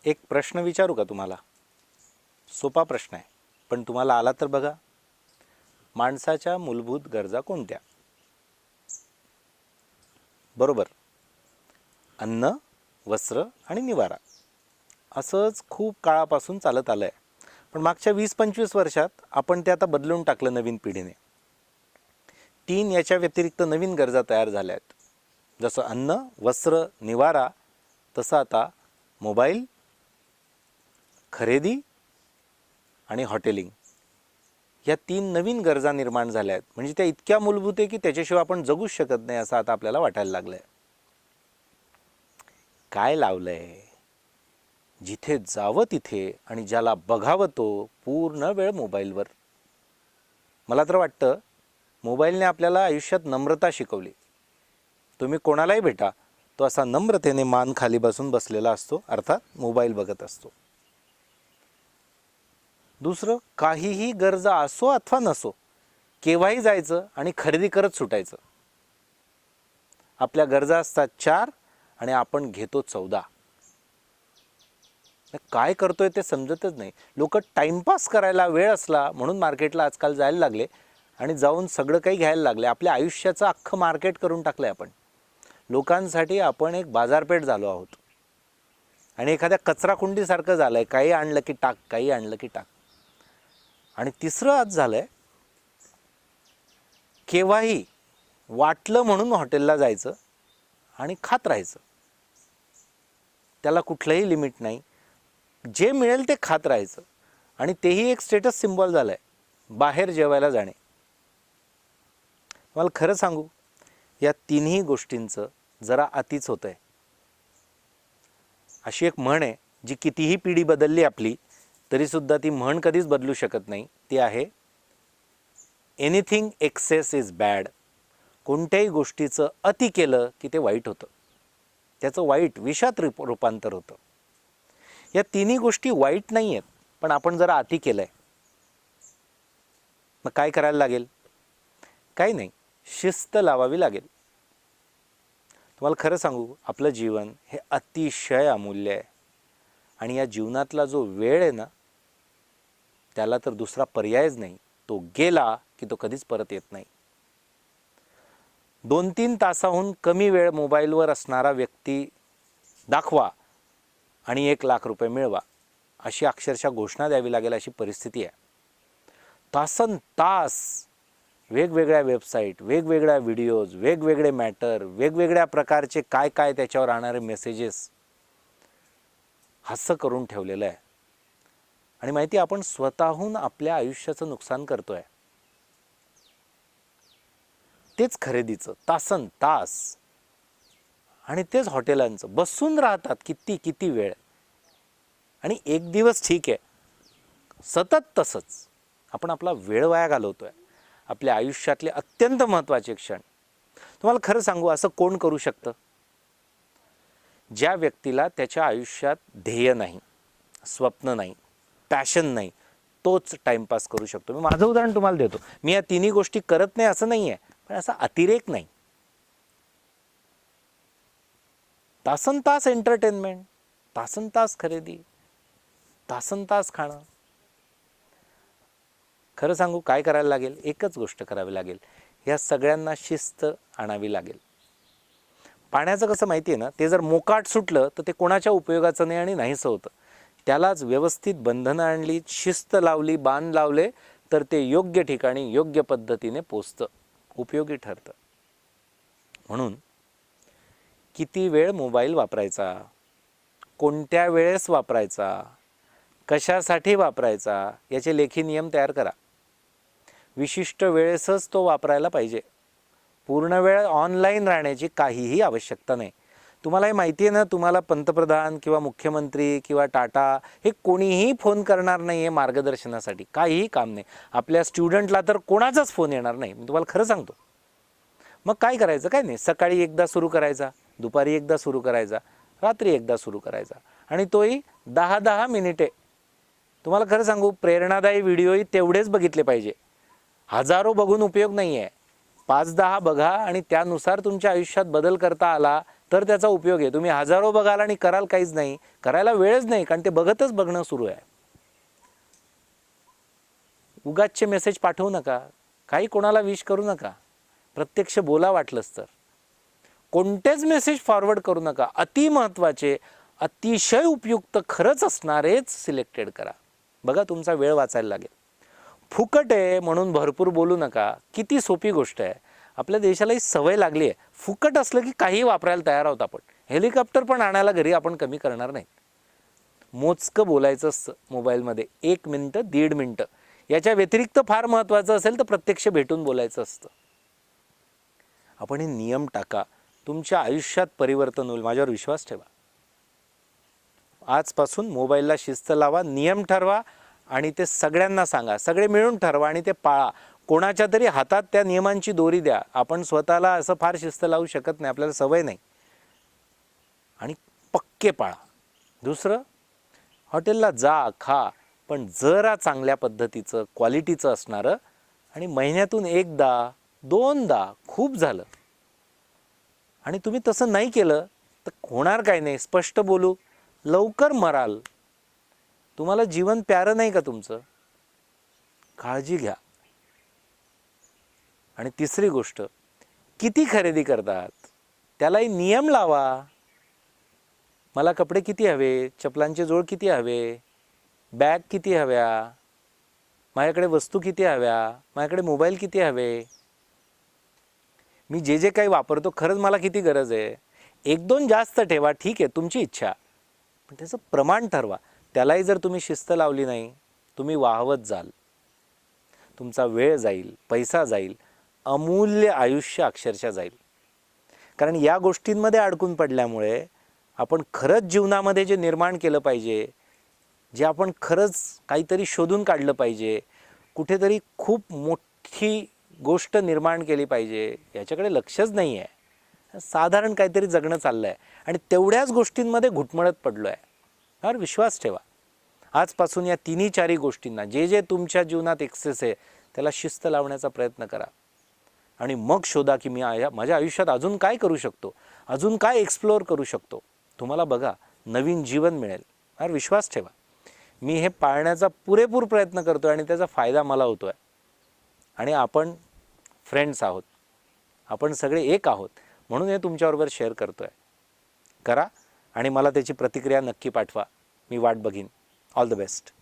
एक प्रश्न विचारू का तुम्हाला? सोपा प्रश्न आहे, पण तुम्हाला आला तर बघा. माणसाच्या मूलभूत गरजा कोणत्या? बरोबर, अन्न, वस्त्र आणि निवारा. असंच खूप काळापासून चालत आलं आहे. पण मागच्या 20-25 वर्षात आपण ते आता बदलून टाकलं नवीन पिढीने. 3 याच्या व्यतिरिक्त नवीन गरजा तयार झाल्या आहेत. जसं अन्न, वस्त्र, निवारा, तसं आता मोबाईल, खरेदी आणि हॉटेलिंग या 3 नवीन गरजा निर्माण झाल्या आहेत. म्हणजे त्या इतक्या मूलभूत आहे की त्याच्याशिवाय आपण जगूच शकत नाही असं आता आपल्याला वाटायला लागलं आहे. काय लावलं आहे? जिथे जावं तिथे आणि ज्याला बघावं तो पूर्ण वेळ मोबाईलवर. मला तर वाटतं मोबाईलने आपल्याला आयुष्यात नम्रता शिकवली. तुम्ही कोणालाही भेटा, तो असा नम्रतेने मान खाली बसून बसलेला असतो, अर्थात मोबाईल बघत असतो. दुसरं, काहीही गरजा असो अथवा नसो, केव्हाही जायचं आणि खरेदी करत सुटायचं. आपल्या गरजा असतात 4 आणि आपण घेतो 14. काय करतोय ते समजतच नाही. लोक टाइमपास करायला वेळ असला म्हणून मार्केटला आजकाल जायला लागले आणि जाऊन सगळं काही घ्यायला लागले. आपल्या आयुष्याचं अख्खं मार्केट करून टाकलंय आपण. लोकांसाठी आपण एक बाजारपेठ झालो आहोत आणि एखाद्या कचराकुंडीसारखं झालंय. काही आणलं की टाक, काही आणलं की टाक. आणि तिसरं आज झालंय, केव्हाही वाटलं म्हणून हॉटेलला जायचं आणि खात राहायचं. त्याला कुठलंही लिमिट नाही. जे मिळेल ते खात राहायचं आणि तेही एक स्टेटस सिम्बॉल झालं आहे, बाहेर जेवायला जाणे. मला खरं सांगू, या तिन्ही गोष्टींचं जरा अतिच होतं आहे. अशी एक म्हण आहे जी कितीही पिढी बदलली आपली तरीसुद्धा ती म्हण कधीच बदलू शकत नाही. ती आहे, एनिथिंग एक्सेस इज बॅड. कोणत्याही गोष्टीचं अति केलं की ते वाईट होतं, त्याचं वाईट विषात रूपांतर होतं. या तिन्ही गोष्टी वाईट नाही आहेत, पण आपण जरा अति केलं आहे. मग काय करायला लागेल? काही नाही, शिस्त लावावी लागेल. तुम्हाला खरं सांगू, आपलं जीवन हे अतिशय अमूल्य आहे आणि या जीवनातला जो वेळ आहे ना, त्याला तर दुसरा पर्यायच नाही. तो गेला की तो कधीच परत येत नाही. 2-3 तासाहून कमी वेळ मोबाईलवर असणारा व्यक्ती दाखवा आणि 1 लाख रुपये मिळवा, अशी अक्षरशः घोषणा द्यावी लागेल अशी परिस्थिती आहे. तासन तास वेगवेगळ्या वेबसाईट, वेगवेगळ्या व्हिडिओज, वेगवेगळे मॅटर, वेगवेगळ्या प्रकारचे काय काय त्याच्यावर राहणारे मेसेजेस हास्य करून ठेवलेलं आहे. आणि माहिती, आपण स्वतःहून आपल्या आयुष्याचं नुकसान करतोय. तेच खरेदीचं तासन तास आणि तेच हॉटेलांचं बसून राहतात किती किती वेळ. आणि एक दिवस ठीक आहे, सतत तसंच आपण आपला वेळ वाया घालवतोय, आपल्या आयुष्यातले अत्यंत महत्त्वाचे क्षण. तुम्हाला खरं सांगू, असं कोण करू शकतं? ज्या व्यक्तीला त्याच्या आयुष्यात ध्येय नाही, स्वप्न नाही, पॅशन नाही, तोच टाइमपास करू शकतो. मी माझं उदाहरण तुम्हाला देतो. मी या तिन्ही गोष्टी करत नाही असं नाही आहे, पण असा अतिरेक नाही. तासन तास एंटरटेनमेंट, तासन तास खरेदी, तासन तास खाणं. खरं सांगू, काय करायला लागेल? एकच गोष्ट करावी लागेल, ह्या सगळ्यांना शिस्त आणावी लागेल. पाण्याचं कसं माहिती आहे ना, ते जर मोकाट सुटलं तर ते कोणाच्या उपयोगाचं नाही आणि नाहीसं होतं. त्यालाच व्यवस्थित बंधनं आणली, शिस्त लावली, बांध लावले तर ते योग्य ठिकाणी योग्य पद्धतीने पोचतं, उपयोगी ठरतं. म्हणून किती वेळ मोबाईल वापरायचा, कोणत्या वेळेस वापरायचा, कशासाठी वापरायचा, याचे लेखी नियम तयार करा. विशिष्ट वेळेसच तो वापरायला पाहिजे. पूर्ण वेळ ऑनलाईन राहण्याची काहीही आवश्यकता नाही. तुम्हाला हे माहिती आहे ना, तुम्हाला पंतप्रधान किंवा मुख्यमंत्री किंवा टाटा हे कोणीही फोन करणार नाही आहे मार्गदर्शनासाठी, काहीही काम नाही. आपल्या स्टुडंटला तर कोणाचाच फोन येणार नाही, मी तुम्हाला खरं सांगतो. मग काय करायचं? काय नाही, सकाळी एकदा सुरू करायचा, दुपारी एकदा सुरू करायचा, रात्री एकदा सुरू करायचा आणि तोही 10-10 मिनिटे. तुम्हाला खरं सांगू, प्रेरणादायी व्हिडिओही तेवढेच बघितले पाहिजे. हजारो बघून उपयोग नाही आहे. 5-10 बघा आणि त्यानुसार तुमच्या आयुष्यात बदल करता आला तर त्याचा उपयोग आहे. तुम्ही हजारो बघाल आणि कराल काहीच नाही, करायला वेळच नाही, कारण ते बघणं सुरू आहे. उगाचचे मेसेज पाठवू नका, काही कोणाला विश करू नका, प्रत्यक्ष बोला वाटलंच तर. कोणतेच मेसेज फॉरवर्ड करू नका. अति महत्त्वाचे, अतिशय उपयुक्त खरंच असणारेच सिलेक्टेड करा. बघा तुमचा वेळ वाचायला लागेल. फुकट आहे म्हणून भरपूर बोलू नका. किती सोपी गोष्ट आहे. आपल्या देशाला ही सवय लागली आहे. फुकट असलं की काही वापरायला तयार आहोत आपण. हेलिकॉप्टर पण आणायला घरी आपण कमी करणार नाही. मोजकं बोलायचं असतं मोबाईलमध्ये, 1 मिनिटं 1.5 मिनिटं. याच्या व्यतिरिक्त फार महत्त्वाचं असेल तर प्रत्यक्ष भेटून बोलायचं असतं. आपण हे नियम टाका, तुमच्या आयुष्यात परिवर्तन होईल, माझ्यावर विश्वास ठेवा. आजपासून मोबाईलला शिस्त लावा, नियम ठरवा आणि ते सगळ्यांना सांगा. सगळे मिळून ठरवा आणि ते पाळा. कोणाच्या तरी हातात त्या नियमांची दोरी द्या. आपण स्वतःला असं फार शिस्त लावू शकत नाही, आपल्याला सवय नाही. आणि पक्के पाळा. दुसरं, हॉटेलला जा, खा, पण जरा चांगल्या पद्धतीचं, क्वालिटीचं असणारं, आणि महिन्यातून 1दा 2दा खूप झालं. आणि तुम्ही तसं नाही केलं तर होणार काय नाही. स्पष्ट बोलू, लवकर मराल. तुम्हाला जीवन प्यारं नाही का तुमचं? काळजी घ्या. आणि तिसरी गोष्ट, किती खरेदी करतात त्यालाही नियम लावा. मला कपडे किती हवे, चपलांचे जोड किती हवे, बॅग किती हव्या, माझ्याकडे वस्तू किती हव्या, माझ्याकडे मोबाईल किती हवे, मी जे जे काही वापरतो खरंच मला किती गरज आहे. 1-2 जास्त ठेवा, ठीक आहे, तुमची इच्छा, पण त्याचं प्रमाण ठरवा. त्यालाही जर तुम्ही शिस्त लावली नाही, तुम्ही वाहवत जाल. तुमचा वेळ जाईल, पैसा जाईल, अमूल्य आयुष्य अक्षरशः जाईल. कारण या गोष्टींमध्ये अडकून पडल्यामुळे आपण खरंच जीवनामध्ये जे निर्माण केलं पाहिजे, जे आपण खरंच काहीतरी शोधून काढलं पाहिजे, कुठेतरी खूप मोठी गोष्ट निर्माण केली पाहिजे, याच्याकडे लक्षच नाही आहे. साधारण काहीतरी जगणं चाललं आहे आणि तेवढ्याच गोष्टींमध्ये घुटमळत पडलो आहे. यावर विश्वास ठेवा. आजपासून या 3-4 गोष्टींना, जे जे तुमच्या जीवनात एक्सेस आहे त्याला शिस्त लावण्याचा प्रयत्न करा. आणि मग शोधा की मी माझ्या आयुष्यात अजून काय करू शकतो, अजून काय एक्सप्लोअर करू शकतो. तुम्हाला बघा नवीन जीवन मिळेल. यावर विश्वास ठेवा. मी हे पाळण्याचा पुरेपूर प्रयत्न करतो आणि त्याचा फायदा मला होतो आहे. आणि आपण फ्रेंड्स आहोत, आपण सगळे एक आहोत, म्हणून हे तुमच्याबरोबर शेअर करतो आहे. करा आणि मला त्याची प्रतिक्रिया नक्की पाठवा. मी वाट बघीन. All the best.